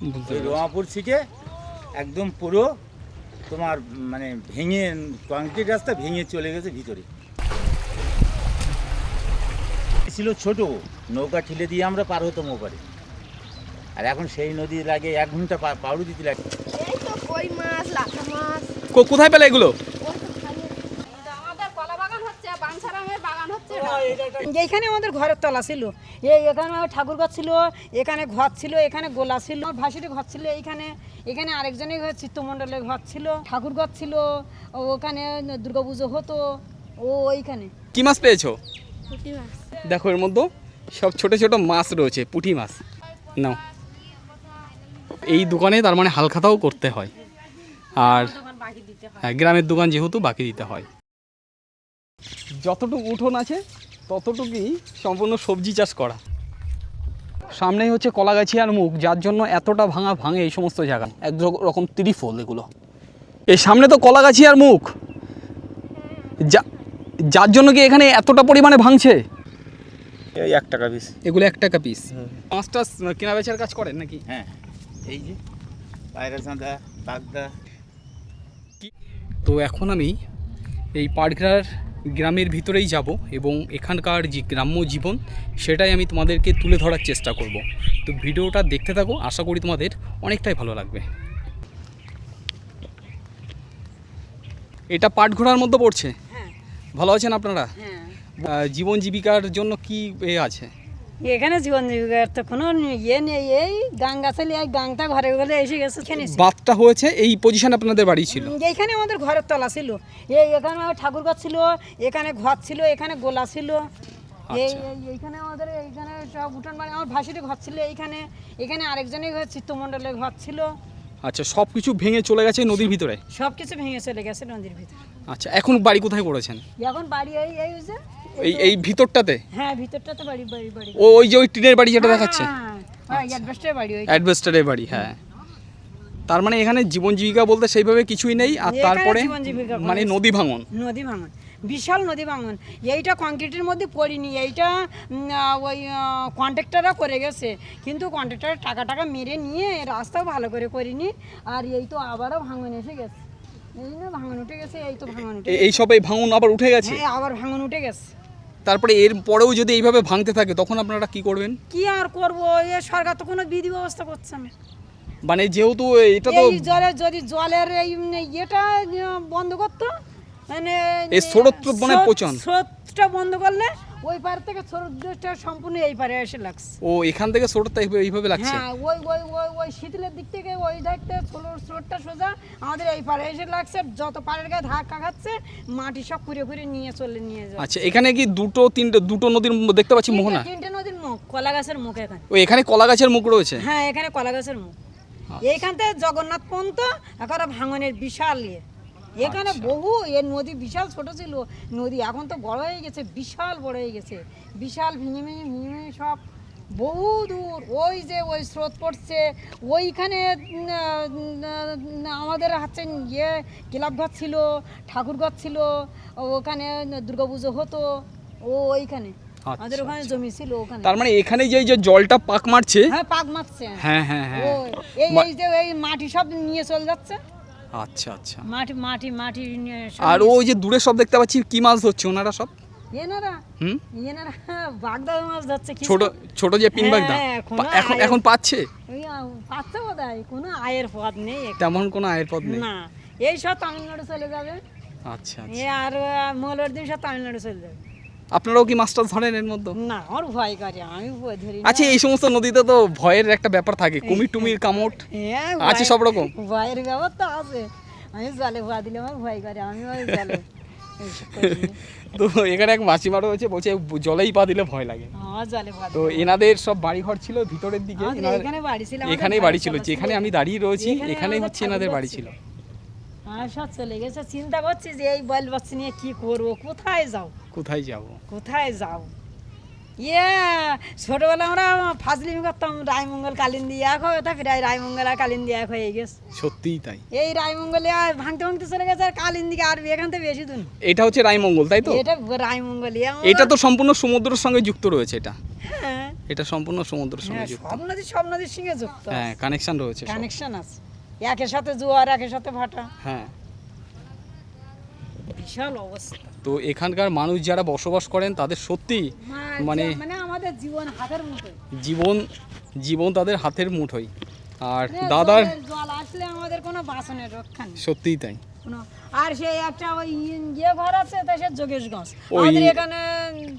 রোয়াপুর থেকে একদম পুরো তোমার মানে ভেঙে কংক্রিট রাস্তা ভেঙে চলে গেছে ভিতরে। ছিল ছোট নৌকা ঠেলে দিয়ে আমরা পার হতাম ওপারে, আর এখন সেই নদীর লাগে 1 ঘন্টা পাউড়ি দিতে লাগে। এই তো কই মাছ, লাঠা মাছ। কোথায় পেলে এগুলো? আমাদের কলা বাগান হচ্ছে, বাঞ্ছারামের বাগান হচ্ছে। এইখানে আমাদের ঘরের তলা ছিল, এখানে ঠাকুর ঘর ছিল, এখানে ঘর ছিল, এখানে গোলা ছিল, ভাসির ঘর ছিল, এইখানে এখানে আরেকজনের ঘর চিত্তমণ্ডলের ঘর ছিল, ঠাকুর ঘর ছিল, ওখানে দুর্গাপুজো হতো। ওইখানে কি মাছ পেয়েছো? পুঁটি মাছ। দেখো এর মধ্যে সব ছোট ছোট মাছ রয়েছে, পুঁটি মাছ। নাও, এই দোকানে তার মানে হালখাতাও করতে হয়, আর হ্যাঁ গ্রামের দোকান যেহেতু বাকি দিতে হয়। যতটুকু উঠোন আছে ততটুকুই সম্পূর্ণ সবজি চাষ করা। সামনেই হচ্ছে কলাগাছিয়ার মুখ, যার জন্য এতটা ভাঙে এই সমস্ত জায়গায়। এক রকম ত্রিফল এগুলো। এই সামনে তো কলাগাছিয়ার মুখ, যার জন্য কি এখানে এতটা পরিমাণে ভাঙছে। এই 1 টাকা পিস, এগুলো 1 টাকা পিস। মাছটা কেনা বেচার কাজ করেন নাকি? হ্যাঁ, এই যে পায়রা চাঁদা, বাগদা। তো এখন আমি এই পাটগ্রার গ্রামের ভিতরেই যাব এবং এখানকার যে গ্রাম্য জীবন সেটাই আমি তোমাদেরকে তুলে ধরার চেষ্টা করব। তো ভিডিওটা দেখতে থাকো, আশা করি তোমাদের অনেকটাই ভালো লাগবে। এটা পাটঘোড়ার মধ্যে পড়ছে। ভালো আছেন আপনারা? জীবন জীবিকার জন্য কি আছে এখানে? জীবন জীবিকার তো কোনো ইয়ে নেই, এই গাং গাছালি, এই গাংটা ঘরে ঘরে এসে গেছে। বাঁধটা হয়েছে এই পজিশন আপনাদের বাড়ি ছিল? এইখানে আমাদের ঘরের তলা ছিল, এখানে ঠাকুর ঘর ছিল, এখানে ঘর ছিল, এখানে গোলা ছিল, এইখানে আমাদের এইখানে সব উঠান বাড়ি। আমার ভাসির ঘর ছিল এইখানে, এখানে আরেকজনের ঘর চিত্তমণ্ডলের ঘর ছিল। আচ্ছা, সব কিছু ভেঙে চলে গেছে নদীর ভিতরে? সব কিছু ভেঙে চলে গেছে নদীর ভিতরে। আচ্ছা, এখন বাড়ি কোথায় করেছেন? এখন বাড়ি এই যে এই ভিতরটাতে? হ্যাঁ, ভিতরটাতে বাড়ি। ওই যে ওই টিনের বাড়ি যেটা দেখাচ্ছে, অ্যাডভেস্টারের বাড়ি। অ্যাডভেস্টারের বাড়ি, হ্যাঁ। তার মানে এখানে জীবন জীবিকা বলতে সেইভাবে কিছুই নেই। আর তারপরে মানে নদী ভাঙন বিশাল নদী ভাঙন। এইটা কংক্রিটের মধ্যে পড়িনি, এইটা ওই কন্ট্রাক্টররা করে গেছে, কিন্তু কন্ট্রাক্টর টাকা মেরে নিয়ে রাস্তাও ভালো করে করিনি। আর এই তো আবারও ভাঙন এসে গেছে, এই না ভাঙন উঠে গেছে, এই তো ভাঙন উঠে এই সব এই ভাঙন আবার উঠে গেছে। আবার ভাঙন উঠে গেছে। তারপরে এর পরেও যদি এইভাবে ভাঙতে থাকে তখন আপনারা কি করবেন? কি আর করবো, এ সরকার তো কোনো বিধি ব্যবস্থা করছে না। মানে যেহেতু এটা তো যদি জলের এই ইয়েটা বন্ধ করতো, মানে এই স্রোতটা মানে পচন, স্রোতটা বন্ধ করলে ওই পার থেকে স্রোতটা সম্পূর্ণ এই পারে এসে লাগছে। ও এখান থেকে স্রোতটা এইভাবে লাগছে? হ্যাঁ, ওই শীতলের দিক থেকে ওই দেখতে স্রোতটা সোজা আমাদের এই পারে এসে লাগছে। যত পাড়ের গায়ে ধাক্কা খাচ্ছে, মাটি সব ঘুরে নিয়ে যায়। আচ্ছা, এখানে কি দুটো নদীর দেখতে পাচ্ছি মোহনা? 3টে নদীর মুখ, কলা গাছের মুখ এখানে। ও এখানে কলা গাছের মুখ রয়েছে? হ্যাঁ, এখানে কলা গাছের মুখ। এইখান থেকে জগন্নাথ পর্যন্ত এখন ভাঙনের বিশাল ইয়ে। এখানে বহু এর নদী বিশাল ছোট ছিল, নদী এখন তো বড় হয়ে গেছে, বিশাল বড় হয়ে গেছে, বিশাল ভেঙে সব বহু দূর। ওই যে ওই স্রোত পড়ছে ওইখানে, আমাদের হচ্ছে ইয়ে ক্লাব ঘর ছিল, ঠাকুর ঘর ছিল, ওখানে দুর্গাপুজো হতো। ওইখানে আমাদের ওখানে জমি ছিল ওখানে। তার মানে এখানে যে জলটা পাক মারছে? হ্যাঁ, পাক মারছে। হ্যাঁ। এই যে এই মাটি সব নিয়ে চলে যাচ্ছে। আচ্ছা, মাটি। আর ওই যে দূরে সব দেখতে পাচ্ছি, কি মাছ ধরছে ওনারা সব? এনারা বাগদা মাছ ধরছে। ছোট যে পিন বাগদা, এখন পাচ্ছে বোধহয়। কোনো আয়ের পথ নেই, তেমন কোনো আয়ের পথ নেই না। এই সব তামিলনাড়ু চলে যাবে। আচ্ছা, আর মঙ্গলবার দিন সব তামিলনাড়ু চলে যাবে। আপনারাও কি মাছটা ধরেন এর মধ্যে? না, আমার ভয় করে, আমি ধরি না। আচ্ছা, এই সমস্ত নদীতে তো ভয়ের একটা ব্যাপার থাকে, কুমির কামড় আছে, সব রকম ভয়ের ব্যাপার তো আছে। আমি জলে ভয় দিলে আমার ভয় করে, আমি ওই জলে তো এখানে এক মাসিমারও হয়েছে, বলছে জলেই পা দিলে ভয় লাগে। তো এনাদের সব বাড়ি ঘর ছিল ভিতরের দিকে, এখানেই বাড়ি ছিল, যেখানে আমি দাঁড়িয়ে রয়েছি এখানেই হচ্ছে এনাদের বাড়ি ছিল। সব চলে গেছে। চিন্তা করছি যে এই বল বাচ্চা নিয়ে কি করবো, কোথায় যাও। ছোটবেলা আমরা ফাজলিমি করতাম, রায়মঙ্গল কালিন্দি এক হয়ে থাকে, রায়মঙ্গল আর কালিন্দি এক হয়ে গেছে। সত্যিই তাই, এই রায়মঙ্গলে আর ভাঙতে চলে গেছে, আর কালিন্দিকে আর এখান থেকে বেশি দূর। এটা হচ্ছে রায়মঙ্গল, তাই তো? এটা রায়মঙ্গল, এটা তো সম্পূর্ণ সমুদ্রের সঙ্গে যুক্ত রয়েছে এটা। হ্যাঁ, এটা সম্পূর্ণ সমুদ্রের সঙ্গে হ্যাঁ, যুক্ত। সব নদীর সঙ্গে যুক্ত হ্যাঁ, কানেকশন রয়েছে সব। কানেকশন আছে, একের সাথে জোয়ার একের সাথে ভাটা, হ্যাঁ, বিশাল অবস্থা। তো এখানকার মানুষ যারা বসবাস করেন তাদের সত্যি মানে মানে আমাদের জীবন হাতের মুঠোয়। জীবন তাদের হাতের মুঠোয়। আর মানে দাদার জল আসলে আমাদের কোনো বাসনের রক্ষা নেই সত্যিই তাই। আর সেই একটা ওই ইয়ে ঘর আছে, তা সে যোগেশগঞ্জ, ওই আমাদের এখানে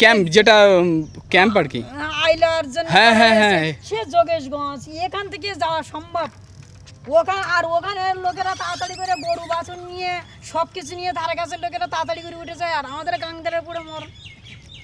ক্যাম্প, যেটা ক্যাম্প আর কি। আইলার জন্য হ্যাঁ, হ্যাঁ, করা হয়েছে, হ্যাঁ। সে যোগেশগঞ্জ, এখান থেকে যাওয়া সম্ভব? ওখানের লোকেরা তাড়াতাড়ি করে গরু বাছুর নিয়ে সব কিছু নিয়ে ধারে কাছের লোকেরা তাড়াতাড়ি করে উঠে যায়, আর আমাদের গাংদারের পুরো মর।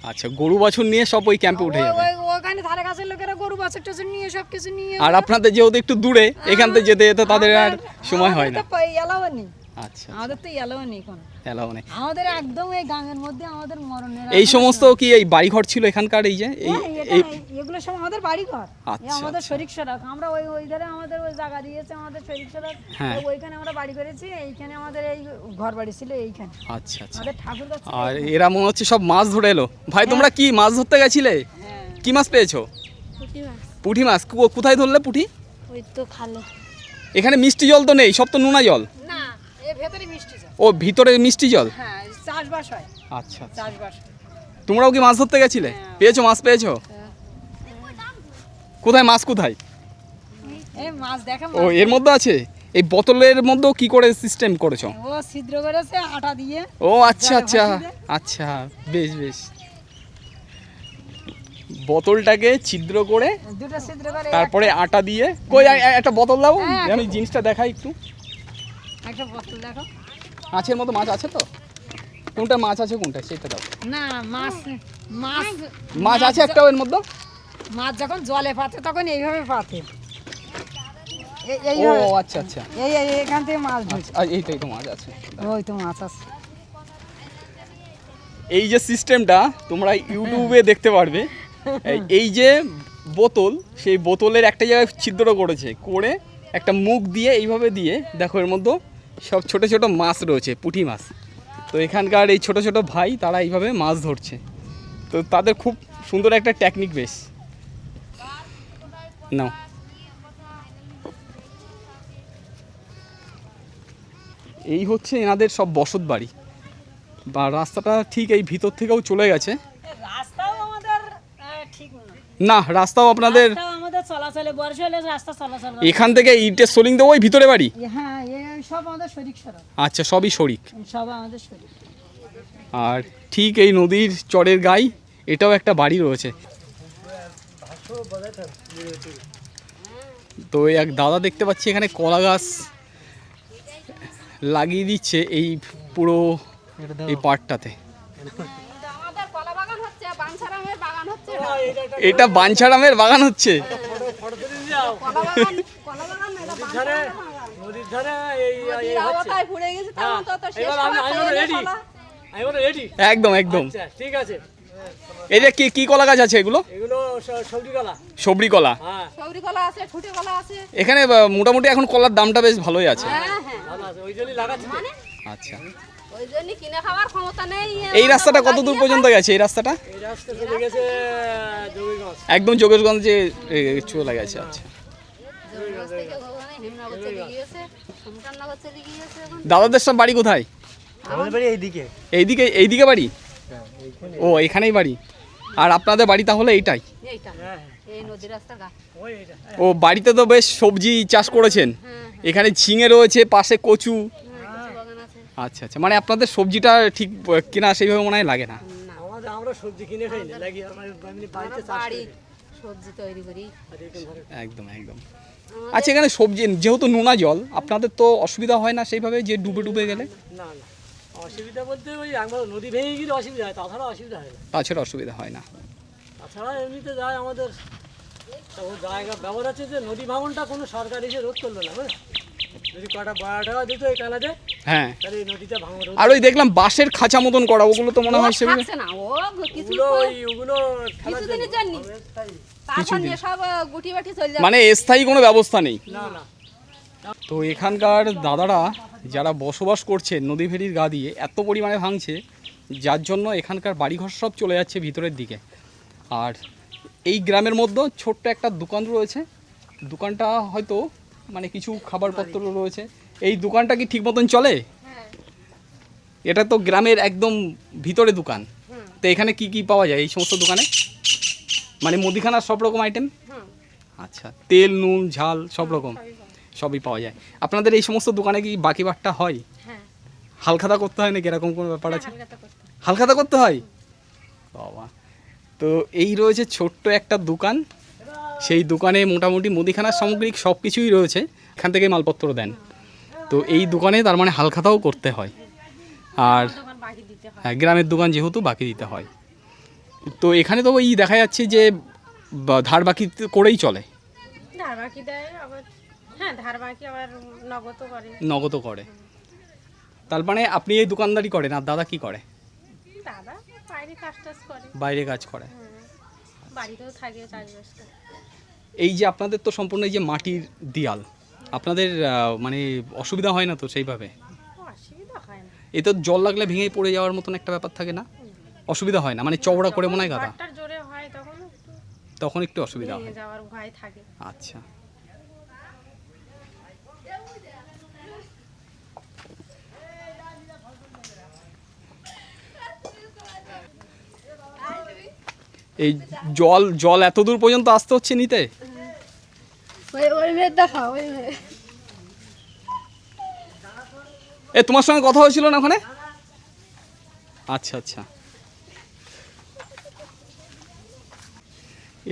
আচ্ছা, গরু বাছুর নিয়ে সব ওই ক্যাম্পে উঠে যাবে। ওখানে ধারে কাছের লোকেরা গরু বাছুর টাছুর নিয়ে সব কিছু নিয়ে, আর আপনাদের যেহেতু একটু দূরে, এখান থেকে যেতে যেতে তাদের আর সময় হয় না। এলাও নেই, আচ্ছা, আমাদের তো এলাও নেই কোনো, এলাও নেই। আমাদের একদম এই গাঙের মধ্যে আমাদের মরণের। এই সমস্ত কি এই বাড়িঘর ছিল এখানকার? এই যে এগুলো সব আমাদের বাড়ি ঘর, আচ্ছা, আমাদের আচ্ছা। শরীক সড়ক, আমরা ওই ধারে আমাদের ওই জায়গা দিয়েছে আমাদের শরীক সড়ক, হ্যাঁ। ওইখানে আমরা বাড়ি করেছি, এইখানে আমাদের এই ঘর বাড়ি ছিল এইখানে, আচ্ছা, আচ্ছা। আমাদের ঠাকুর গাছ ছিল আর এইখানে। এরা মনে হচ্ছে সব মাছ ধরে এলো। ভাই, তোমরা কি মাছ ধরতে গেছিলে? হ্যাঁ, কি মাছ পেয়েছো? পুঁটি মাছ। কোথায় ধরলে পুঁটি? ওই তো খালো। এখানে মিষ্টি জল তো নেই, সব তো নোনা জল। না, এর ভেতরে মিষ্টি জল। ও, ভিতরে মিষ্টি জল। হ্যাঁ, চাষবাস হয়, আচ্ছা, আচ্ছা। চাষবাস হয়। তোমরাও কি মাছ ধরতে গেছিলে? পেয়েছো মাছ? পেয়েছো? কোথায় মাছ কোথায়? এই মাছ দেখা ও, এর মধ্যে আছে। এই বোতলের মধ্যেও কি করে সিস্টেম করেছো? ও ছিদ্র করেছে আটা দিয়ে। ও আচ্ছা, আচ্ছা, আচ্ছা, বেশ বেশ। বোতলটাকে ছিদ্র করে দুটো ছিদ্র করে তারপরে আটা দিয়ে। কই একটা বোতল দাও, হ্যাঁ, আমি জিনিসটা দেখাই একটু। একটা বোতল দেখো। মাছের মতো মাছ আছে তো? কোনটা মাছ আছে কোনটা সেটা দাও। না, মাছ মাছ মাছ আছে একটাও এর মধ্যে? মাছ যখন জলে পাতে তখন এইভাবে পাতে, ও আচ্ছা, আচ্ছা, এখান থেকে মাছ ধরছে। আর এইটাই তো মাছ আছে। ওই তো মাছ আছে। এই যে সিস্টেমটা তোমরা ইউটিউবে দেখতে পারবে। এই যে বোতল, সেই বোতলের একটা জায়গায় ছিদ্র করেছে, করে একটা মুখ দিয়ে এইভাবে দিয়ে দেখো, এর মধ্যে সব ছোট ছোট মাছ রয়েছে, পুঁটি মাছ। তো এখানকার এই ছোট ছোট ভাই তারা এইভাবে মাছ ধরছে। তো তাদের খুব সুন্দর একটা টেকনিক। বেশ নাও। এই হচ্ছে এনাদের সব বসত বাড়ি, বা রাস্তাটা ঠিক এই ভিতর থেকেও চলে গেছে। রাস্তাও আমাদের ঠিক না, রাস্তাও আপনাদের রাস্তাও আমাদের চলাচলে, বর্ষা হলে রাস্তা চলাচল করে। এখান থেকে ইটের সোলিং দেবো ওই ভিতরে বাড়ি? হ্যাঁ, এই সব আমাদের শরিক সড়ক, আচ্ছা, সবই শরিক। সব আমাদের শরিক। আর ঠিক এই নদীর চরের গায়ে এটাও একটা বাড়ি রয়েছে। তো এক দাদা দেখতে পাচ্ছি এখানে কলা গাছ লাগিয়ে দিচ্ছে এই পুরো এই পাড়টাতে। আমাদের কলা বাগান হচ্ছে, বাঞ্ছারামের বাগান হচ্ছে এটা বাঞ্ছারামের বাগান হচ্ছে। কলা বাগান না, এটা বাঞ্ছারামের বাগান। নদীর ধারে এই নদীর আওতায় ঘুরে গেছে, তেমন তো তো শেষ এবার করা আমি হয়নি রেডি, কলা। আমি বলো রেডি। একদম একদম। আচ্ছা, ঠিক আছে। এই যে কি কলা গাছ আছে এগুলো? এগুলো সবজি কলা। সবরি কলা। হ্যাঁ, সবরি কলা আছে, ঠুটি কলা আছে। এখানে মোটামুটি এখন কলার দামটা বেশ ভালোই আছে। হ্যাঁ, হ্যাঁ। ভালো আছে, ওই জন্যই লাগাচ্ছি তো। আচ্ছা, ওই জন্য কিনে খাওয়ার ক্ষমতা নেই। এই রাস্তাটা কত দূর পর্যন্ত গেছে? এই রাস্তাটা এই রাস্তা চলে গেছে জমিগঞ্জ। একদম যোগেশগঞ্জে চলে গেছে। আচ্ছা, জমিগঞ্জ থেকে ওখানে হেমনগর চলে গিয়েছে, সমতাননগর চলে গিয়েছে এখন। দাদাদের সব বাড়ি কোথায়? আমাদের বাড়ি এইদিকে। এইদিকে বাড়ি? ও, এখানেই বাড়ি। আর আপনাদের বাড়ি তাহলে এইটাই? এইটা, এই নদীর রাস্তার গা। ওই এটা। ও, বাড়িতে তো বেশ সবজি চাষ করেছেন। এখানে ঝিঙে রয়েছে, পাশে কচু। কচু বাগান আছে। আচ্ছা, আচ্ছা, মানে আপনাদের সবজিটা ঠিক কিনা সেইভাবে মনে হয় লাগে না। আমরা সবজি কিনে খাই না, লাগি আমার এমনি বাড়িতে চাষ বাড়ি করি। সবজি তৈরি করি। আর এরকম ধরে একদম একদম। আচ্ছা, এখানে সবজি যেহেতু নোনা জল, আপনাদের তো অসুবিধা হয় না সেইভাবে যে ডুবে গেলে? না না, অসুবিধা বলতে ওই একবার নদী ভেঙে গেলে অসুবিধা হয়, তাছাড়া অসুবিধা হয় না। তাছাড়া অসুবিধা হয় না। তাছাড়া এমনিতে যায় আমাদের ও জায়গা ব্যবহার আছে যে নদী ভাঙনটা কোনো সরকার এসে রোধ করলো না, বুঝলেন? যদি কটা বাড়া টাকা দিত এই কালাতে, হ্যাঁ। তাহলে এই নদীটা ভাঙন রোধ। আর ওই দেখলাম বাঁশের খাঁচা মতন করা, ওগুলো তো মনে হয় ও সেভাবে থাকছে না, ও কিছু ওগুলো ফেলার জন্য। কিছুদিনের জন্য। তারপর নিয়ে সব গুটি বাটি চলে যাবে। মানে স্থায়ী কোনো ব্যবস্থা নেই। না না, তো এখানকার দাদারা যারা বসবাস করছে নদী ভেড়ির গা দিয়ে এত পরিমাণে ভাঙছে, যার জন্য এখানকার বাড়িঘর সব চলে যাচ্ছে ভিতরের দিকে। আর এই গ্রামের মধ্যে ছোট্ট একটা দোকান রয়েছে। দোকানটা হয়তো মানে কিছু খাবারপত্র রয়েছে। এই দোকানটা কি ঠিক মতন চলে? এটা তো গ্রামের একদম ভিতরে দোকান। তো এখানে কি কি পাওয়া যায় এই সমস্ত দোকানে? মানে মুদিখানার সব রকম আইটেম? আচ্ছা, তেল নুন ঝাল সব রকম সবই পাওয়া যায়। আপনাদের এই সমস্ত দোকানে কি বাকি বাট্টা হয়? হালখাতা করতে হয় নাকি, এরকম কোনো ব্যাপার আছে? হালখাতা করতে হয় বাবা। তো এই রয়েছে ছোট্ট একটা দোকান, সেই দোকানে মোটামুটি মুদিখানার সামগ্রিক সব কিছুই রয়েছে, এখান থেকে মালপত্র দেন। তো এই দোকানে তার মানে হালখাতাও করতে হয়, আর হ্যাঁ গ্রামের দোকান যেহেতু বাকি দিতে হয়। তো এখানে তো এই দেখা যাচ্ছে যে ধার বাকি করেই চলে। ধার বাকি দেয় আবার, হ্যাঁ ধার বাকি আবার নগদও করে। তার মানে আপনি এই দোকানদারি করেন, আর দাদা কি করে? দাদা বাইরে কাজ টাজ করে, বাইরে কাজ করে। বাড়িতেও থাকে চাষবাস করে। এই যে আপনাদের তো সম্পূর্ণ এই যে মাটির দেয়াল, আপনাদের মানে অসুবিধা হয় না তো সেইভাবে? অসুবিধা হয় না। এ তো জল লাগলে ভেঙে পড়ে যাওয়ার মতন একটা ব্যাপার থাকে না? অসুবিধা হয় না মানে চওড়া করে মনে হয় গাদা, ঘরটার জোরে হয় তখন একটু অসুবিধা হয়। ভেঙে যাওয়ার ভয় থাকে। আচ্ছা, এই জল জল এত দূর পর্যন্ত আসতে হচ্ছে নিতে? এ তোমার সঙ্গে কথা হয়েছিল না ওখানে? আচ্ছা আচ্ছা।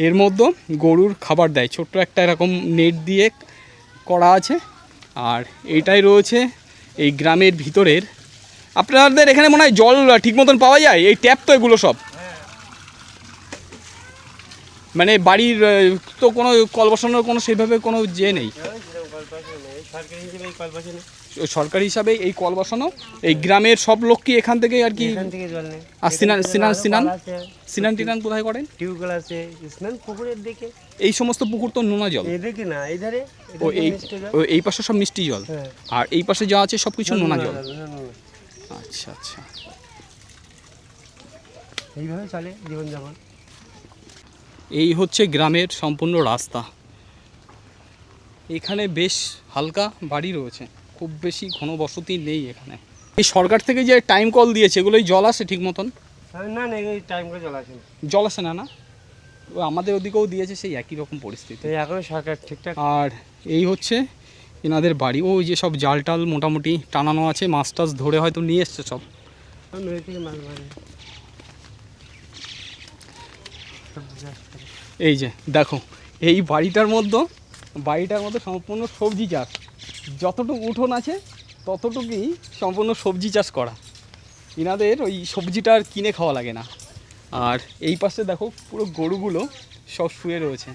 এর মধ্যে গরুর খাবার দেয়, ছোট্ট একটা এরকম নেট দিয়ে করা আছে। আর এইটাই রয়েছে এই গ্রামের ভিতরের। আপনাদের এখানে মনে হয় জল ঠিক মতন পাওয়া যায়? এই ট্যাপ তো এগুলো সব, মানে বাড়ির তো কোনো কল বসানোর কোনো সেইভাবে কোনো যে নেই? সরকারি হিসাবে এই কল বসানো, এই গ্রামের সব লোক কি এখান থেকে আর কি? আর স্নান টিনান কোথায় করেন? টিউবওয়েল আছে, স্নান পুকুরের দিকে। এই সমস্ত পুকুর তো নোনা জল। এদিকে না, এইধারে এই পাশে সব মিষ্টি জল, আর এই পাশে যা আছে সব কিছু নোনা জল। আচ্ছা আচ্ছা, এইভাবে চলে জীবনযাপন। এই হচ্ছে গ্রামের সম্পূর্ণ রাস্তা। এখানে বেশ হালকা বাড়ি রয়েছে, খুব বেশি ঘনবসতি নেই এখানে। এই সরকার থেকে যে টাইম কল দিয়েছে এগুলোই জল আসে ঠিক মতন? না না, এই টাইম করে জল আসে না। জল আসে না? না, ও আমাদের ওদিকেও দিয়েছে সেই একই রকম পরিস্থিতি। এখন সরকার ঠিকঠাক। আর এই হচ্ছে এনাদের বাড়ি। ওই যে সব জাল টাল মোটামুটি টানানো আছে, মাছ টাছ ধরে হয়তো নিয়ে এসছে সব। নদী থেকে মাছ মারে। এই যে দেখো এই বাড়িটার মধ্যে সম্পূর্ণ সবজি চাষ, যতটুকু উঠোন আছে ততটুকুই সম্পূর্ণ সবজি চাষ করা। এনাদের ওই সবজিটা আর কিনে খাওয়া লাগে না। আর এই পাশে দেখো পুরো গরুগুলো সব শুয়ে রয়েছে।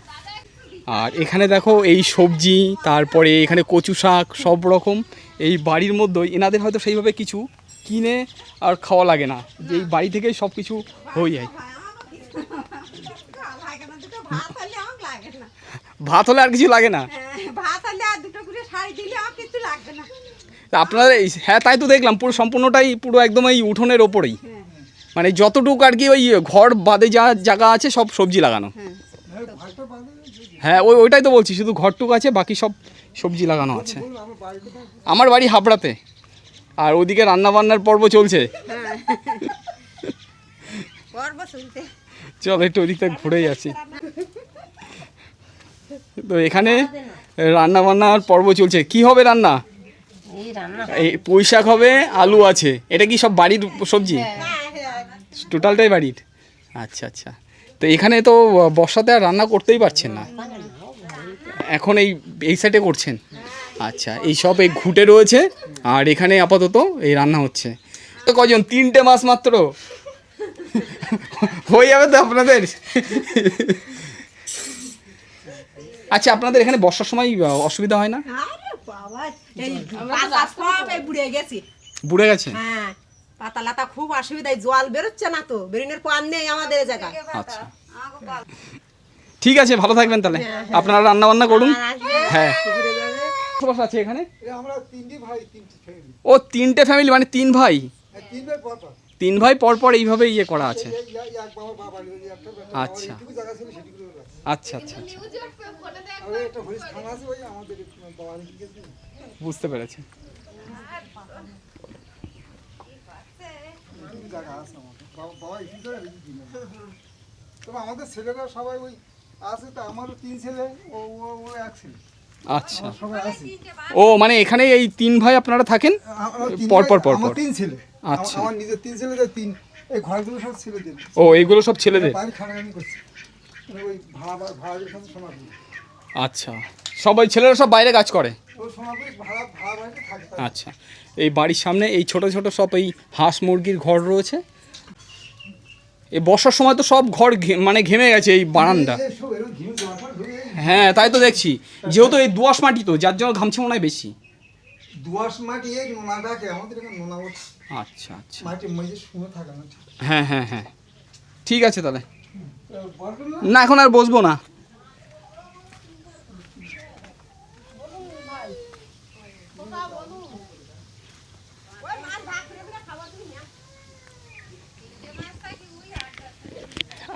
আর এখানে দেখো এই সবজি, তারপরে এখানে কচু শাক সব রকম এই বাড়ির মধ্যেই। এনাদের হয়তো সেইভাবে কিছু কিনে আর খাওয়া লাগে না, যে এই বাড়ি থেকেই সব কিছু হয়ে যায়। ভাত হলে আর কিছু লাগে না? আপনারা হ্যাঁ তাই তো দেখলাম, পুরো সম্পূর্ণটাই পুরো একদম এই উঠোনের ওপরেই, মানে যতটুকু আর কি ওই ঘর বাদে যা জায়গা আছে সব সবজি লাগানো। হ্যাঁ ওইটাই তো বলছি, শুধু ঘরটুকু আছে, বাকি সব সবজি লাগানো আছে। আমার বাড়ি হাবড়াতে, আর ওদিকে রান্নাবান্নার পর্ব চলছে। চল একটু ওদিকটা ঘুরে যাচ্ছি। তো এখানে রান্না বান্নার পর্ব চলছে। কি হবে রান্না? এই পুঁই শাক হবে, আলু আছে। এটা কি সব বাড়ির সবজি? টোটালটাই বাড়ির? আচ্ছা আচ্ছা। তো এখানে তো বর্ষাতে আর রান্না করতেই পারছেন না, এখন এই সাইডে করছেন? আচ্ছা, এই সব এই ঘুঁটে রয়েছে, আর এখানে আপাতত এই রান্না হচ্ছে। তো কজন? 3টে মাস মাত্র হয়ে যাবে তো আপনাদের? আচ্ছা, আপনাদের এখানে বর্ষার সময় অসুবিধা হয় না? বুড়ে গেছে? হ্যাঁ, পাতা লাতা খুব অসুবিধা, জল বেরোচ্ছে না তো, বেরিনের পান নেই আমাদের জায়গায়। আচ্ছা ঠিক আছে, ভালো থাকবেন তাহলে। আপনারা রান্না বান্না করুন। হ্যাঁ, আছে এখানে? ও 3টে ফ্যামিলি, মানে 3 ভাই? তিন ভাই পর পর এইভাবে ইয়ে করা আছে। আচ্ছা আচ্ছা আচ্ছা আচ্ছা, বুঝতে পেরেছি। আমাদের ছেলেরা সবাই ওই আছে, তো আমারও 3 ছেলে, ও এক ছেলে। আচ্ছা, সবাই আছে। ও মানে এখানে এই তিন ভাই আপনারা থাকেন পর পর পর আমার পর? 3 ছেলে। আচ্ছা, আমার নিজের 3 ছেলে, 3 এই ঘরগুলো সব ছেলেদের। ও এইগুলো সব ছেলেদের? বাড়ি খানাখানি করছে, ওই ভাড়ার সাথে সোনাপুর। আচ্ছা, সবাই ছেলেরা সব বাইরে কাজ করে? ওই সোনাপুরে ভাড়া বাড়িতে থাকে। আচ্ছা, এই বাড়ির সামনে এই ছোট ছোট সব এই হাঁস মুরগির ঘর রয়েছে। এই বর্ষার সময় তো সব ঘর মানে ঘেমে গেছে এই বারান্দা। হ্যাঁ তাই তো দেখছি, যেহেতু এই দোআঁশ মাটি তো যার জন্য ঘামছে মনে হয় বেশি। দোআঁশ মাটি এই নোনা ডাকে, আমাদের এখানে নোনা বলছে। আচ্ছা আচ্ছা, মাটি মেঝে শুনে থাকে না। হ্যাঁ হ্যাঁ হ্যাঁ, ঠিক আছে তাহলে। না এখন আর বসবো না।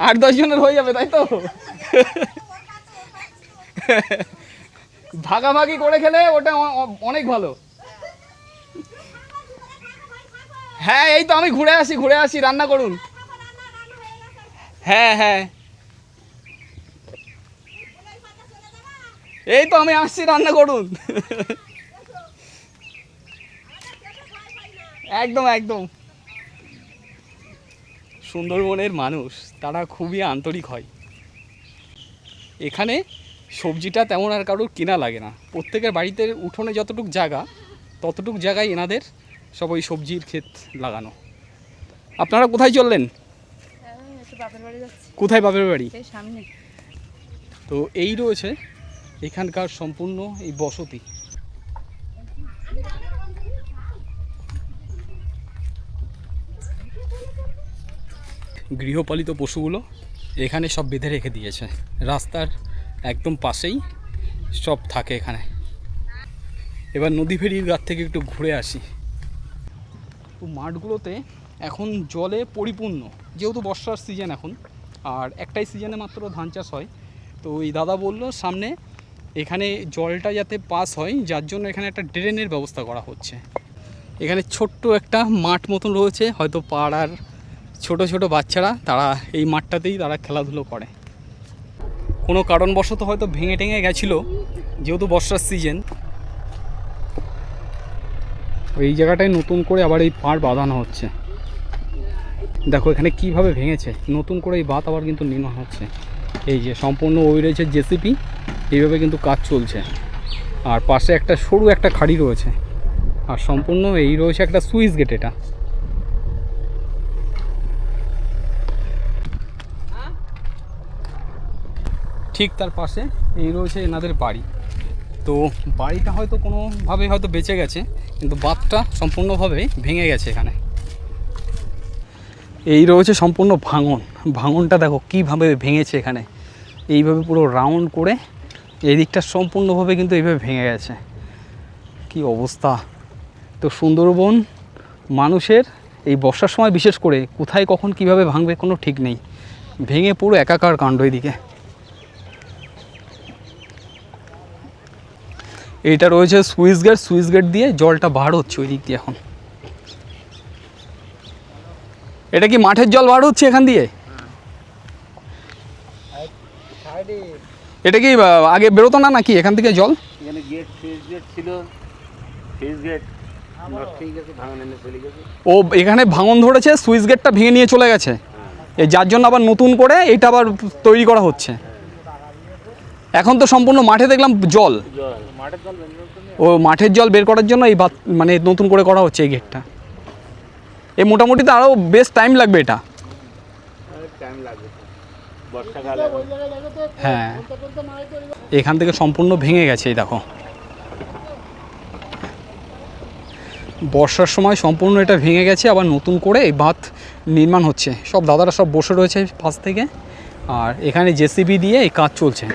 আট 10 জনের হয়ে যাবে তাই তো? ভাগাভাগি করে খেলে ওটা অনেক ভালো। হ্যাঁ এই তো আমি ঘুরে আসি, রান্না করুন। হ্যাঁ হ্যাঁ, এই তো আমি আসছি, রান্না করুন। একদম একদম, সুন্দরবনের মানুষ তারা খুবই আন্তরিক হয়। এখানে সবজিটা তেমন আর কারোর কেনা লাগে না, প্রত্যেকের বাড়িতে উঠোনে যতটুক জায়গা ততটুক জায়গায় এনাদের সব ওই সবজির ক্ষেত লাগানো। আপনারা কোথায় চললেন? কোথায় বাপের বাড়ি? সামনে। তো এই রয়েছে এখানকার সম্পূর্ণ এই বসতি। গৃহপালিত পশুগুলো এখানে সব বেঁধে রেখে দিয়েছে, রাস্তার একদম পাশেই সব থাকে এখানে। এবার নদী ফেরির ঘাট থেকে একটু ঘুরে আসি। তো মাঠগুলোতে এখন জলে পরিপূর্ণ, যেহেতু বর্ষার সিজন এখন, আর একটাই সিজনে মাত্র ধান চাষ হয়। তো এই দাদা বললো সামনে এখানে জলটা যাতে পাস হয়, যার জন্য এখানে একটা ড্রেনের ব্যবস্থা করা হচ্ছে। এখানে ছোট্ট একটা মাঠ মতন রয়েছে, হয়তো পাড়ার ছোট ছোট বাচ্চারা তারা এই মাঠটাতেই তারা খেলাধুলো করে। কোনো কারণবশত হয়তো ভেঙে টেঙে গেছিলো, যেহেতু বর্ষার সিজন। এই জায়গাটায় নতুন করে আবার এই পাড় বাঁধানো হচ্ছে। দেখো এখানে কিভাবে ভেঙেছে, নতুন করে এই বাঁধ আবার কিন্তু নির্মাণ হচ্ছে। এই যে সম্পূর্ণ ওই রয়েছে জেসিপি, এইভাবে কিন্তু কাজ চলছে। আর পাশে একটা সরু একটা খাড়ি রয়েছে, আর সম্পূর্ণ এই রয়েছে একটা সুইচ গেট। এটা ঠিক তার পাশে এই রয়েছে এনাদের বাড়ি। তো বাড়িটা হয়তো কোনোভাবে হয়তো বেঁচে গেছে, কিন্তু বাঁধটা সম্পূর্ণভাবে ভেঙে গেছে এখানে। এই রয়েছে সম্পূর্ণ ভাঙনটা দেখো কীভাবে ভেঙেছে এখানে, এইভাবে পুরো রাউন্ড করে এই দিকটা সম্পূর্ণভাবে কিন্তু এইভাবে ভেঙে গেছে। কি অবস্থা! তো সুন্দরবন মানুষের এই বর্ষার সময় বিশেষ করে কোথায় কখন কিভাবে ভাঙবে কোনো ঠিক নেই, ভেঙে পুরো একাকার কাণ্ড। এদিকে এইটা রয়েছে সুইচ গেট দিয়ে জলটা বার হচ্ছে ওই দিক দিয়ে। এখন এটা কি মাঠের জল বার হচ্ছে এখান দিয়ে? এটা কি আগে বেরোতো না নাকি এখান থেকে জল? এখানে সুইচ গেট ছিল, সুইচ গেট নষ্ট হয়ে গেছে, ভাঙন এনে চলে গেছে। ও এখানে ভাঙন ধরেছে, সুইচ গেটটা ভেঙে নিয়ে চলে গেছে, এই যার জন্য আবার নতুন করে এইটা আবার তৈরি করা হচ্ছে। এখন তো সম্পূর্ণ মাঠে দেখলাম জল, ও মাঠের জল বের করার জন্য এই মানে নতুন করে করা হচ্ছে এই গেটটা। এই মোটামুটি তো আরও বেশ টাইম লাগবে এটা। হ্যাঁ এখান থেকে সম্পূর্ণ ভেঙে গেছে। এই দেখো বর্ষার সময় সম্পূর্ণ এটা ভেঙে গেছে, আবার নতুন করে এই বাঁধ নির্মাণ হচ্ছে। সব দাদারা সব বসে রয়েছে পাশ থেকে, আর এখানে জেসিবি দিয়ে এই কাজ চলছে।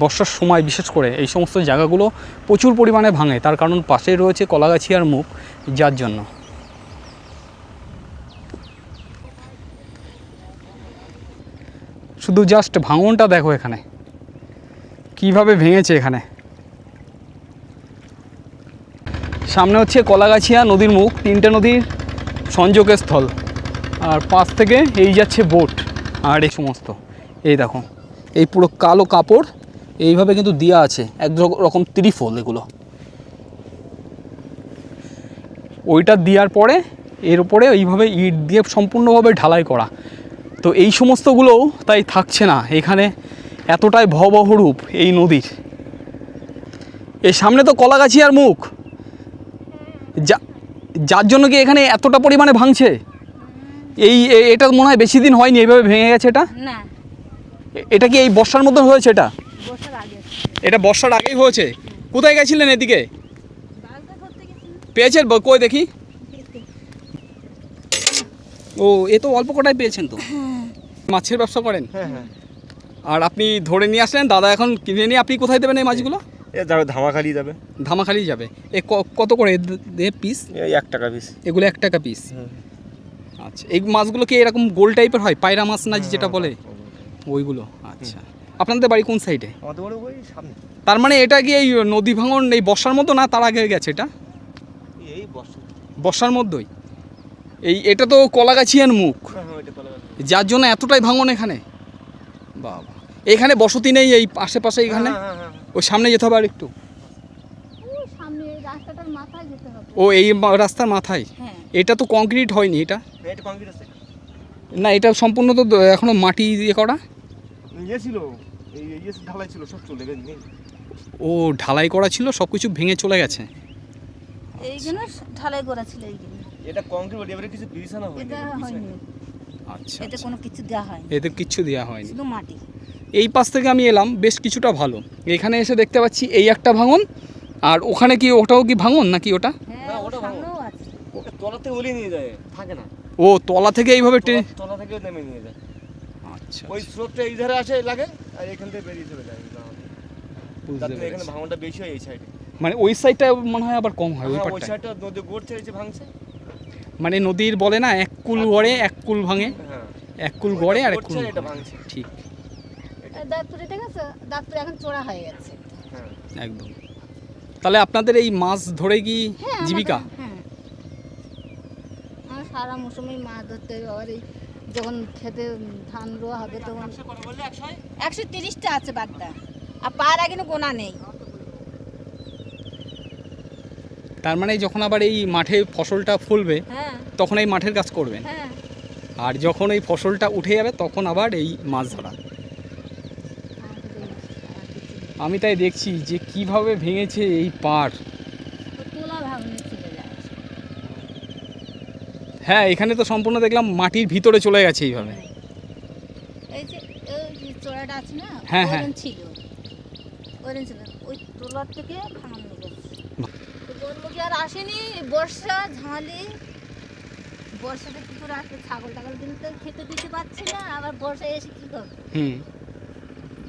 বর্ষার সময় বিশেষ করে এই সমস্ত জায়গাগুলো প্রচুর পরিমাণে ভাঙে, তার কারণ পাশেই রয়েছে কলাগাছিয়ার মুখ, যার জন্য। শুধু জাস্ট ভাঙনটা দেখো এখানে কিভাবে ভেঙেছে এখানে। সামনে হচ্ছে কলাগাছিয়া নদীর মুখ, 3টে নদীর সংযোগের স্থল, আর পাশ থেকে এই যাচ্ছে বোট আর এই সমস্ত। এই দেখো এই পুরো কালো কাপড় এইভাবে কিন্তু দেওয়া আছে, এক রকম ত্রিফল এগুলো। ওইটা দেওয়ার পরে এর উপরে এইভাবে ইট দিয়ে সম্পূর্ণভাবে ঢালাই করা। তো এই সমস্তগুলোও তাই থাকছে না এখানে, এতটাই ভয়াবহ রূপ এই নদীর। এর সামনে তো কলাগাছিয়ার মুখ, যার জন্য কি এখানে এতটা পরিমাণে ভাঙছে। এটা মনে হয় বেশি দিন হয়নি এইভাবে ভেঙে গেছে এটা। না, এটা কি এই বর্ষার মধ্যে হয়েছে? বছর আগে এটা বর্ষার আগেই হয়েছে। কোথায় গেছিলেন এদিকে? পেয়েছেন কই দেখি? ও এ তো অল্প কটাই পেয়েছেন তো। মাছের ব্যবসা করেন? হ্যাঁ। আর আপনি ধরে নিয়ে আসলেন, দাদা এখন কিনে নিয়ে আপনি কোথায় দেবেন এই মাছগুলো? এ যাবে ধামাখালি যাবে। ধামাখালি যাবে। এ কত করে পিস? এই 1 টাকা পিস। এগুলো 1 টাকা পিস। আচ্ছা, এই মাছগুলো কি এরকম গোল টাইপের হয়, পায়রা মাছ না যেটা বলে ওইগুলো? আচ্ছা, আপনাদের বাড়ি কোন সাইডে? আমাদের বাড়ি ওই সামনে। তার মানে এটা কি এই নদী ভাঙন এই বর্ষার মতো না তার আগে গেছে? এটা এই বর্ষা। বর্ষার মধ্যেই। এটা তো কলাগাছিয়ার মুখ, ওইটা কলাগাছি। যার জন্য এতটাই ভাঙন এখানে। বাবা, এখানে বসতি নেই এই আশেপাশে? এখানে ওই সামনে যেতে হবে আর একটু। ওই সামনে এই রাস্তাটার মাথায় যেতে হবে। ও এই রাস্তার মাথায়? হ্যাঁ। এটা তো কংক্রিট হয়নি এটা? এটা কংক্রিট আছে না, এটা সম্পূর্ণ তো এখনো মাটি দিয়ে করা। ইয়ে ছিল, এই ইয়ে ঢালাই ছিল, সব চলে গেছে। ও ঢালাই করা ছিল, সব কিছু ভেঙে চলে গেছে। এইগুলো ঢালাই করা ছিল এইগুলো। এটা কংক্রিট বডি, এবারে কিছু বিছানা হয়নি। এটা হয়নি, আচ্ছা, এতে কোনো কিছু দেওয়া হয়নি, এতে কিচ্ছু দেওয়া হয়নি, শুধু মাটি। এই পাশ থেকে আমি এলাম বেশ কিছুটা ভালো। এখানে এসে দেখতে পাচ্ছি এই একটা ভাঙন, আর ওখানে কি ওটাও কি ভাঙন নাকি ওটা? হ্যাঁ, ওটা সামনেও আছে। ওকে তলাতে ওলি নিয়ে যায়, থাকে না। ও তলা থেকে এইভাবে তলা থেকে নেমে নিয়ে যায়। আচ্ছা, ওই স্রোতটা এই ধারে আসে লাগে, আর এখান থেকে বেরিয়ে চলে যায়। বুঝতে তাতে এখানে পেরেছি। ভাঙনটা বেশি হয় এই সাইডে। মানে ওই সাইডটা মনে হয় আবার কম হয় ওই ওই পাটটা। সাইডটা নদী গড়ছে এই যে ভাঙছে। মানে নদীর বলে না, এক কুল গড়ে এক কুল ভাঙে, হ্যাঁ, এক কুল গড়ে আর এক কুল এটা ভাঙে। ভাঙছে। ঠিক, দাঁতপুরে দেখেছো, দাঁতপুরে এখন চোরা হয়ে গেছে। হ্যাঁ, একদম। তাহলে আপনাদের এই মাছ ধরে কি হ্যাঁ, জীবিকা? হ্যাঁ, আমার সারা মৌসুমে মাছ ধরতে হবে। আবার এই যখন খেতে ধান রোয়া হবে তখন 130টা আছে বাগদা, আর পার আগে গোনা নেই। তার মানে যখন আবার এই মাঠে ফসলটা ফলবে হ্যাঁ, তখন এই মাঠের কাজ করবেন, হ্যাঁ, আর যখন এই ফসলটা উঠে যাবে তখন আবার এই মাছ ধরা। আমি তাই দেখছি যে কিভাবে ভেঙেছে এই পাড়। তোলা ভাঙনে চলে যায়। হ্যাঁ, এখানে তো সম্পূর্ণ দেখলাম মাটির ভিতরে চলে গেছে এইভাবে। এই যে চোরাটা আছে না, হ্যাঁ, হ্যাঁ। ওরকম ছিল, ওরকম ছিল, ওই তোলার থেকে ভাঙন হয়ে গেছে। গরমুখী আর আসেনি, বর্ষা ঝাঁলি, বর্ষাটা কি করে আসবে? ছাগল টাগল কিন্তু খেতে দিতে পারছি না, আবার বর্ষায় এসে কি করবে?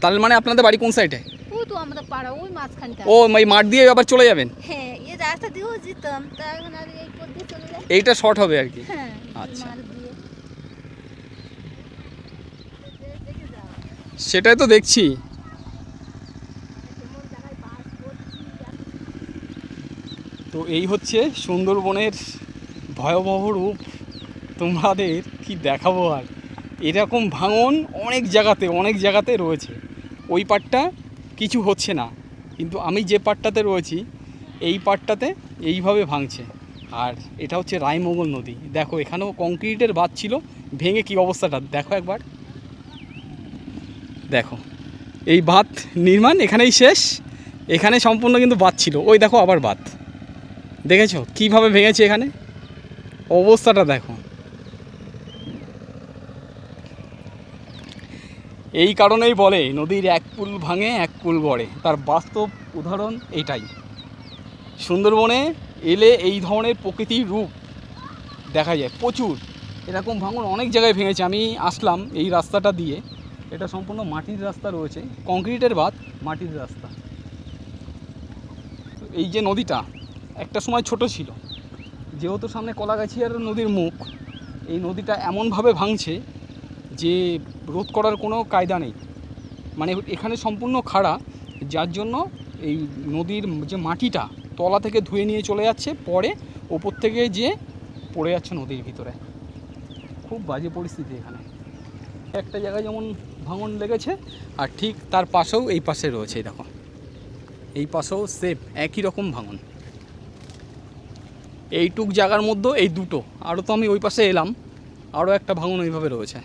তার মানে আপনাদের বাড়ি কোন সাইডে? ওই তো আমাদের পাড়া ওই মাঝখানটা। ও এই মাঠ দিয়ে আবার চলে যাবেন? হ্যাঁ, এই রাস্তা দিয়েও যেতাম, তা এখন আর এই পথ দিয়ে চলে যায়। এইটা শর্ট হবে আর কি। হ্যাঁ, আচ্ছা। মার দিয়ে দেখে যাও, সেটাই তো দেখছি। এমন জায়গায় বাস করছি। তো এই হচ্ছে সুন্দরবনের ভয়াবহ রূপ, তোমাদের কি দেখাবো আর। এরকম ভাঙন অনেক জায়গাতে রয়েছে। ওই পাটটা কিছু হচ্ছে না, কিন্তু আমি যে পাটটাতে রয়েছি এই পাটটাতে এইভাবে ভাঙছে। আর এটা হচ্ছে রায়মঙ্গল নদী। দেখো এখানেও কংক্রিটের বাঁধ ছিল, ভেঙে কি অবস্থাটা দেখো একবার। দেখো এই বাঁধ নির্মাণ এখানেই শেষ, এখানে সম্পূর্ণ কিন্তু বাঁধ ছিল। ওই দেখো আবার বাঁধ, দেখেছো কিভাবে ভেঙেছে এখানে, অবস্থাটা দেখো। এই কারণেই বলে নদীর এক কুল ভাঙে এক কুল গড়ে, তার বাস্তব উদাহরণ এইটাই। সুন্দরবনে এলে এই ধরনের প্রকৃতির রূপ দেখা যায় প্রচুর। এরকম ভাঙন অনেক জায়গায় ভেঙেছে। আমি আসলাম এই রাস্তাটা দিয়ে, এটা সম্পূর্ণ মাটির রাস্তা রয়েছে, কংক্রিটের বাদ মাটির রাস্তা। এই যে নদীটা একটা সময় ছোট ছিল, যেহেতু সামনে কলাগাছিয়ার নদীর মুখ, এই নদীটা এমনভাবে ভাঙছে যে রোধ করার কোনো কায়দা নেই, মানে এখানে সম্পূর্ণ খাড়া, যার জন্য এই নদীর যে মাটিটা তলা থেকে ধুয়ে নিয়ে চলে যাচ্ছে, পরে ওপর থেকে যে পড়ে যাচ্ছে নদীর ভিতরে। খুব বাজে পরিস্থিতি এখানে। একটা জায়গায় যেমন ভাঙন লেগেছে, আর ঠিক তার পাশেও এই পাশে রয়েছে, দেখো এই পাশেও সেম একই রকম ভাঙন। এইটুক জায়গার মধ্যে এই দুটো, আরও তো আমি ওই পাশে এলাম, আরও একটা ভাঙন ওইভাবে রয়েছে।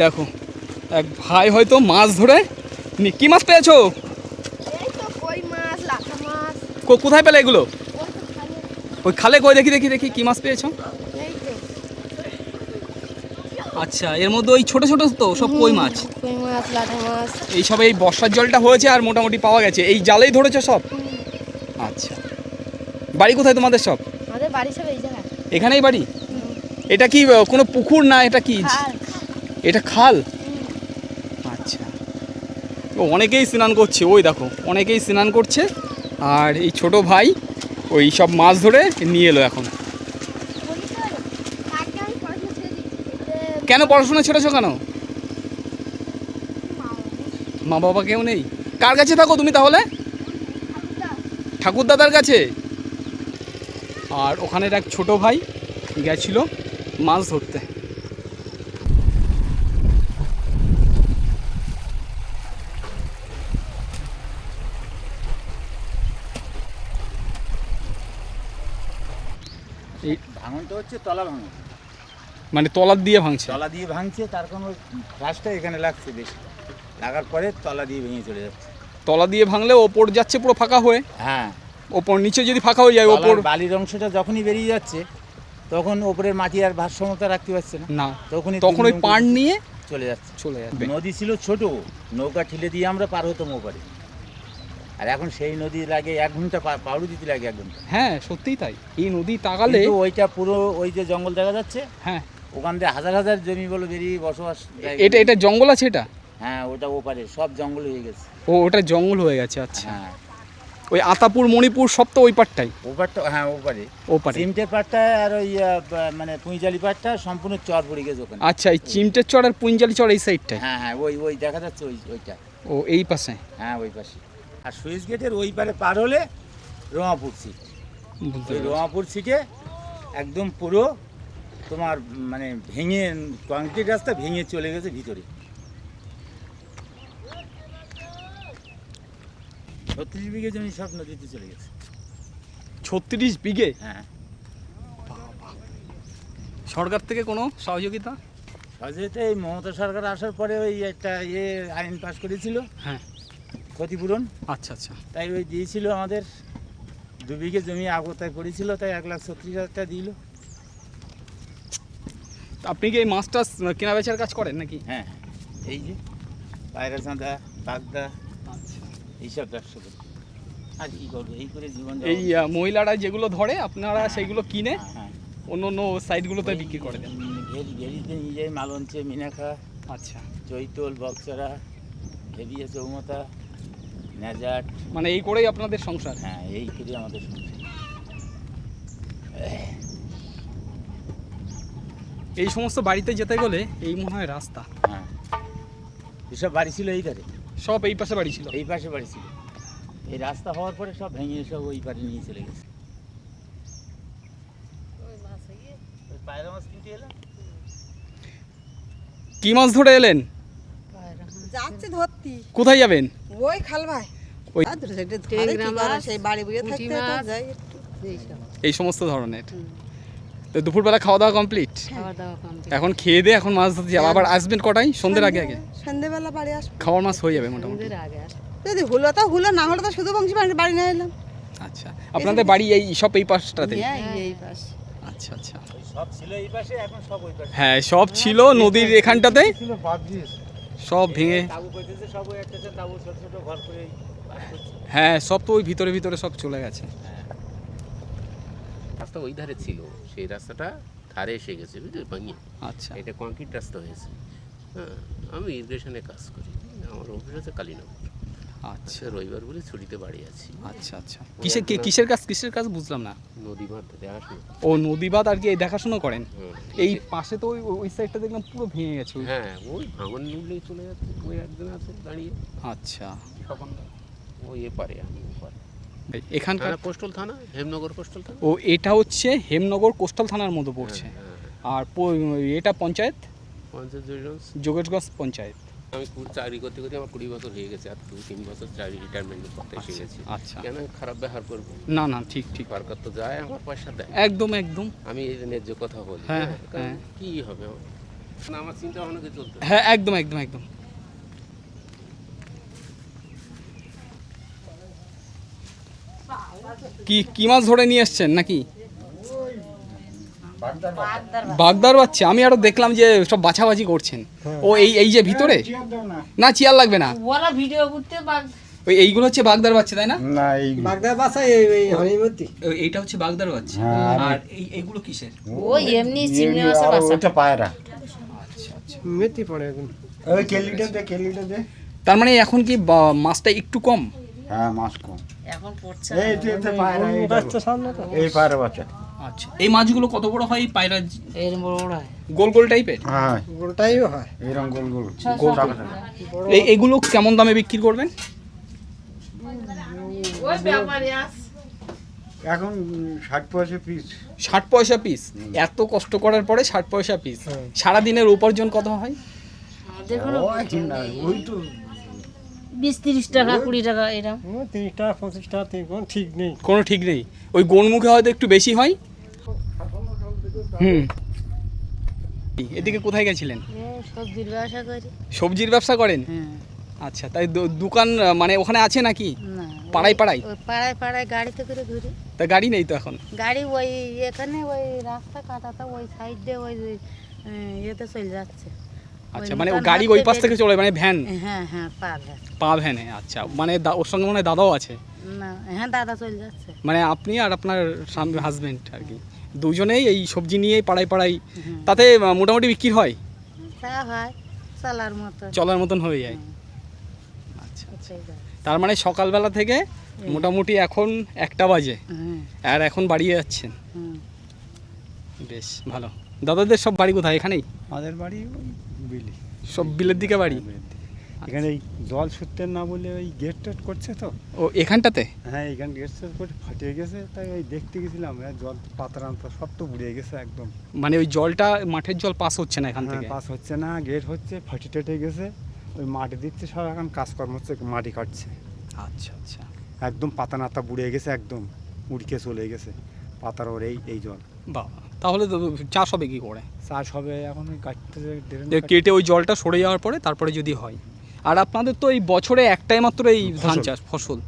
দেখো এক ভাই হয়তো মাছ ধরে কি মাছ পেয়েছো? এই তো কই মাছ, লাঠা মাছ, কোথায় পেলে এগুলো? ওই তো খালে, ওই খালে কই দেখি দেখি দেখি কি মাছ পেয়েছো? এই তো আচ্ছা, এর মধ্যে ওই ছোট ছোট তো সব কই মাছ, কই মাছ, লাঠা মাছ। এই সব এই বর্ষার জলটা হয়েছে আর মোটামুটি পাওয়া গেছে, এই জালেই ধরেছো সব? আচ্ছা, বাড়ি কোথায় তোমাদের সব? আমাদের বাড়ি সব এই জায়গায়। এখানেই বাড়ি? এটা কি কোনো পুকুর না এটা কি? এটা খাল? আচ্ছা, ও অনেকেই স্নান করছে, ওই দেখো অনেকেই স্নান করছে, আর এই ছোট ভাই ওই সব মাছ ধরে নিয়ে এলো এখন। কেন পড়াশোনা ছেড়েছো কেন? মা বাবা কেউ নেই? কার কাছে থাকো তুমি তাহলে? ঠাকুরদাদার কাছে। আর ওখানের এক ছোট ভাই গেছিল মাছ ধরতে। এই ভাঙনটা হচ্ছে তলা ভাঙন, মানে তলা দিয়ে ভাঙছে? তলা দিয়ে ভাঙছে, তার কোনো রাশটা এখানে লাগছে বেশি, লাগার পরে তলা দিয়ে ভেঙে চলে যাচ্ছে। তলা দিয়ে ভাঙলে ওপর যাচ্ছে পুরো ফাঁকা হয়ে? হ্যাঁ, ওপর নিচে যদি ফাঁকা হয়ে যায়, ওপর তলার বালির অংশটা যখনই বেরিয়ে যাচ্ছে তখন ওপরের মাটি আর ভারসাম্যতা রাখতে পারছে না, না, তখন ওই পাড় নিয়ে চলে যাচ্ছে। চলে যাবে। নদী ছিল ছোট, নৌকা ঠেলে দিয়ে আমরা পার হতাম ওপারে, আর এখন সেই নদী লাগে 1 ঘন্টা, পাউড়ি দিতে লাগে 1 ঘন্টা। হ্যাঁ সত্যিই তাই, এই নদী তাকালে কিন্তু ওইটা পুরো ওই যে জঙ্গল দেখা যাচ্ছে, হ্যাঁ ওখান থেকে হাজার হাজার জমি বলে বেরিয়ে বসবাস জায়গা। এটা জঙ্গল আছে এটা? হ্যাঁ, ওটা ওপারে সব জঙ্গল হয়ে গেছে। ওটা জঙ্গল হয়ে গেছে। আচ্ছা, হ্যাঁ, ওই আতাপুর মণিপুর সব তো ওই পাটটাই? ওপারটা, হ্যাঁ ওপারে, ওপারে। চিমটের পাটটা আর ওই মানে পুঁইজালি পাটটা সম্পূর্ণ চর পড়ে গেছে ওখানে। আচ্ছা, এই চিমটের চর আর পুঞ্জালি চর এই সাইডটাই? হ্যাঁ হ্যাঁ, ওই ওই দেখা যাচ্ছে ওইটা। ও এই পাশে? হ্যাঁ ওই পাশে। আর সুইচ গেটের ওই পারে পার হলে রোমাপুর সিট। ওই রোমাপুর সিটে একদম পুরো তোমার মানে ভেঙে, কংক্রিট রাস্তা ভেঙে চলে গেছে ভিতরে। 36 বিঘে জমি সব নদীতে চলে গেছে। 36 বিঘে? হ্যাঁ। সরকার থেকে কোনো সহযোগিতা? সহযোগিতা এই মমতা সরকার আসার পরে ওই একটা আইন পাস করেছিল, হ্যাঁ, ক্ষতিপূরণ। আচ্ছা আচ্ছা। তাই ওই দিয়েছিল আমাদের 2 বিঘে জমি আগতায় পড়েছিল, তাই 1,36,000 টাকা দিল। আপনি কি এই মাছটা কেনা বেচার কাজ করেন নাকি? হ্যাঁ, এই যে পায়রা চাঁদা, বাগদা, আচ্ছা, এইসব ব্যবসা করি। আর কি করবো, এই করে জীবন। এই মহিলারা যেগুলো ধরে আপনারা সেইগুলো কিনে হ্যাঁ, অন্য অন্য সাইডগুলোতে বিক্রি করে দেন? ঘেরিতে নিয়ে যাই, মালঞ্চে, মিনাখা, আচ্ছা, চৈতল, বক্সরা, ভেবিয়া, চৌমতা, নেজাট। মানে এই করেই আপনাদের সংসার? হ্যাঁ, এই করে আমাদের সংসার। এই সমস্ত বাড়িতে যেতে গেলে এই মনে হয় রাস্তা? হ্যাঁ, এসব বাড়ি ছিল এই ধারে, সব এই পাশে বাড়ি ছিল? এই পাশে বাড়ি ছিল। এই রাস্তা হওয়ার পরে সব ভেঙে সব ওই পারে নিয়ে চলে গেছে। ওই পায়রা মাছ কিনতে এলাম। কি মাছ ধরে এলেন? যাচ্ছি ধরতি। কোথায় যাবেন? ওই খাল ভাই, ওই সেই বাড়ি বুঝে থাকতে যাই এই সমস্ত ধরনের। তো দুপুরবেলা খাওয়া দাওয়া কমপ্লিট? এখন খেয়ে দিয়ে এখন মাছ ধরতে যাবো। আবার আসবেন কটায়? সন্ধ্যের আগে? সন্ধ্যেবেলা বাড়ি আসবো। খাওয়ার মাছ হয়ে যাবে মোটামুটি? যদি হলো তো হলো, না হলে তো শুধু বংশী বাড়ি নিয়ে এলাম। আচ্ছা, আপনাদের বাড়ি এই সব এই পাশটাতে? এই পাশ। আচ্ছা আচ্ছা। সব ছিল এই পাশে, এখন সব ওই পাশে। হ্যাঁ, সব ছিল নদীর এখানটাতে, ছিল বাদ দিয়েছে। সব ভেঙে। তাবু করতেছে সব, ওই একটা তাবু ছোট ছোট ঘর করে বাস করছে। হ্যাঁ, সব তো ওই ভিতরে ভিতরে সব চলে গেছে। রাস্তা ওই ধারে ছিল, সেই রাস্তাটা ধারে এসে গেছে বুঝলি ভাঙিয়ে। আচ্ছা, এটা কংক্রিট রাস্তা হয়েছে। হ্যাঁ, আমি ইরিগেশনে কাজ করি, আমার অফিস আছে কালীনগর। আচ্ছা রবিবার বলে ছুটিতে বাড়ি আছি। আচ্ছা আচ্ছা কিসের কাজ বুঝলাম না। নদী বাঁধ দেখাশোনা। ও নদী বাঁধ আর কি এই দেখাশোনা করেন? হুম। এই পাশে তো ওই সাইডটা দেখলাম পুরো ভেঙে গেছে। হ্যাঁ, ওই ভাঙন উঠলেই চলে যাচ্ছে, ওই একজন আছে দাঁড়িয়ে আচ্ছা ওই এপারে, আমি ওপারে। এখানকার থানা কোস্টাল থানা, হেমনগর কোস্টাল থানা। ও এটা হচ্ছে হেমনগর কোস্টাল থানার মধ্যে পড়ছে। আর এটা পঞ্চায়েত পঞ্চায়েত যোগেশগঞ্জ পঞ্চায়েত। আমি চাকরি করতে করতে আমার 20 বছর হয়ে গেছে, আর 2-3 বছর চাকরি রিটায়ারমেন্ট করতে এসে গেছি। আচ্ছা কেন খারাপ ব্যবহার করবো? না না ঠিক ঠিক সরকার তো যায়, আমার পয়সা দেয়, একদম একদম। আমি এই যে ন্যায্য কথা বলি। হ্যাঁ, কারণ হ্যাঁ। কি হবে আমার? না, আমার চিন্তা ভাবনা কি চলতে হবে। হ্যাঁ একদম একদম একদম। কি মাছ ধরে নিয়ে এসছেন নাকি? বাগদার বাচ্চা। আমি আরো দেখলাম যে সব বাছাবাছি করছেন। ও এই যে ভিতরে না চেয়ার লাগবে না, ওরা ভিডিও করতে ওই এইগুলো হচ্ছে বাগদার বাচ্চা তাই না? না এই বাগদার বাসা এই হরিমতি। এইটা হচ্ছে বাগদার বাচ্চা। আর এইগুলো কিসের? ওই এমনি চিংড়ি মাছের বাসা। ওটা পায়রা। আচ্ছা আচ্ছা। মেথি পড়ে এখন। ওই কেলিটা দে। তার মানে এখন কি মাছটা একটু কম? হ্যাঁ, মাছ কম। এখন পড়ছে এইটা পায়রা, বাচ্চা সামনে তো। এই পায়রা বাচ্চা। আচ্ছা এই মাছগুলো কত বড় হয়? পায়রা এর বড় বড় হয়। গোল গোল টাইপের? হ্যাঁ, গোলটাইও হয়। এরকম গোল গোল। এইগুলো কেমন দামে বিক্রি করবেন? ওই ব্যাপারী আস এখন 60 পয়সা পিস। 60 পয়সা পিস? এত কষ্ট করার পরে 60 পয়সা পিস। সারাদিনের উপার্জন কত হয়? দেখুন ওই তো 20-30 টাকা 20 টাকা এরকম। 30 টাকা 25 টাকা কোনো ঠিক নেই। কোনো ঠিক নেই। ওই গোনমুখে হয়তো একটু বেশি হয়। হুম। এদিকে কোথায় গেছিলেন? সবজির ব্যবসা করি। সবজির ব্যবসা করেন? হ্যাঁ। আচ্ছা তাই দোকান মানে ওখানে আছে নাকি? না পাড়ায় পাড়ায়? ওই পাড়ায় পাড়ায় গাড়িতে করে ঘুরি। তা গাড়ি নেই তো এখন? গাড়ি ওই এখানে ওই রাস্তা কাটাটা ওই সাইড দিয়ে ওই ইয়েতে চলে যাচ্ছে। আচ্ছা মানে গাড়ি ওই পাশ থেকে চলে, মানে ভ্যান? হ্যাঁ হ্যাঁ পাবে। পা ভ্যানে? আচ্ছা মানে ওর সঙ্গে মনে হয় দাদাও আছে? না হ্যাঁ দাদা চলে যাচ্ছে। মানে আপনি আর আপনার হাজবেন্ড আর কি দুজনেই এই সবজি নিয়েই পাড়ায় পাড়ায়? তাতে মোটামুটি বিক্রি হয়? তা হয় চলার মতো। চলার মতন হয়ে যায়। আচ্ছা আচ্ছা। তার মানে সকালবেলা থেকে মোটামুটি এখন 1টা বাজে আর এখন বাড়িয়ে যাচ্ছেন? বেশ ভালো। দাদাদের সব বাড়ি কোথায়? এখানেই? আমাদের বাড়ি ওই বিলি, সব বিলের দিকে বাড়ি? এখানে এই জল সূত্রের না বলে ওই গেট টেট করছে তো। ও এখানটাতে? হ্যাঁ, এখানে গেট টেট করে ফাটিয়ে গেছে, তাই ওই দেখতে গেছিলাম। জল পাতরান্ত সব তো বুড়িয়ে গেছে একদম। মানে ওই জলটা মাঠের জল পাস হচ্ছে না এখান থেকে? পাস হচ্ছে না, গেট হচ্ছে ফাটি টেটে গেছে। ওই মাটি দিচ্ছে সব, এখন কাজকর্ম হচ্ছে, মাটি কাটছে। আচ্ছা আচ্ছা। একদম পাতা নাতা বুড়িয়ে গেছে, একদম উড়কে চলে গেছে পাতার ওর এই জল। বাবা, তাহলে তো চাষ হবে কি করে? চাষ হবে এখন ওই কাটতে কেটে ওই জলটা সরে যাওয়ার পরে তারপরে যদি হয়। আর আপনাদের তো এই বছরে একটাই মাত্র এই ধান চাষ ফসল,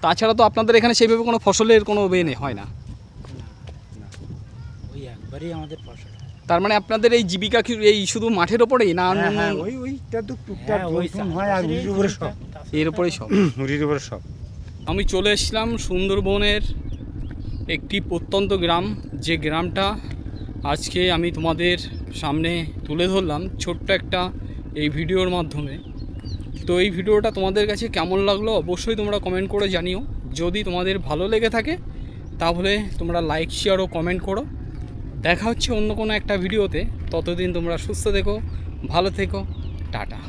তাছাড়া তো আপনাদের এখানে সেইভাবে কোনো ফসলের কোনো হয় না? ওই একবারই আমাদের ফসল। তার মানে আপনাদের এই জীবিকা কি এই শুধু মাঠের ওপরেই না? ওইটা তো টুকটাক ওই হয়, আর উড়ির উপরে সব। এর উপরেই সব? উড়ির উপরে সব। আমি চলে এসলাম সুন্দরবনের একটি প্রত্যন্ত গ্রাম, যে গ্রামটা আজকে আমি তোমাদের সামনে তুলে ধরলাম ছোট্ট একটা এই ভিডিওর মাধ্যমে। তো এই ভিডিওটা তোমাদের কাছে কেমন লাগলো অবশ্যই তোমরা কমেন্ট করে জানিও। যদি তোমাদের ভালো লেগে থাকে তাহলে তোমরা লাইক শেয়ার ও কমেন্ট করো। দেখা হচ্ছে অন্য কোনো একটা ভিডিওতে। ততদিন তোমরা সুস্থ থেকো, ভালো থেকো, টাটা।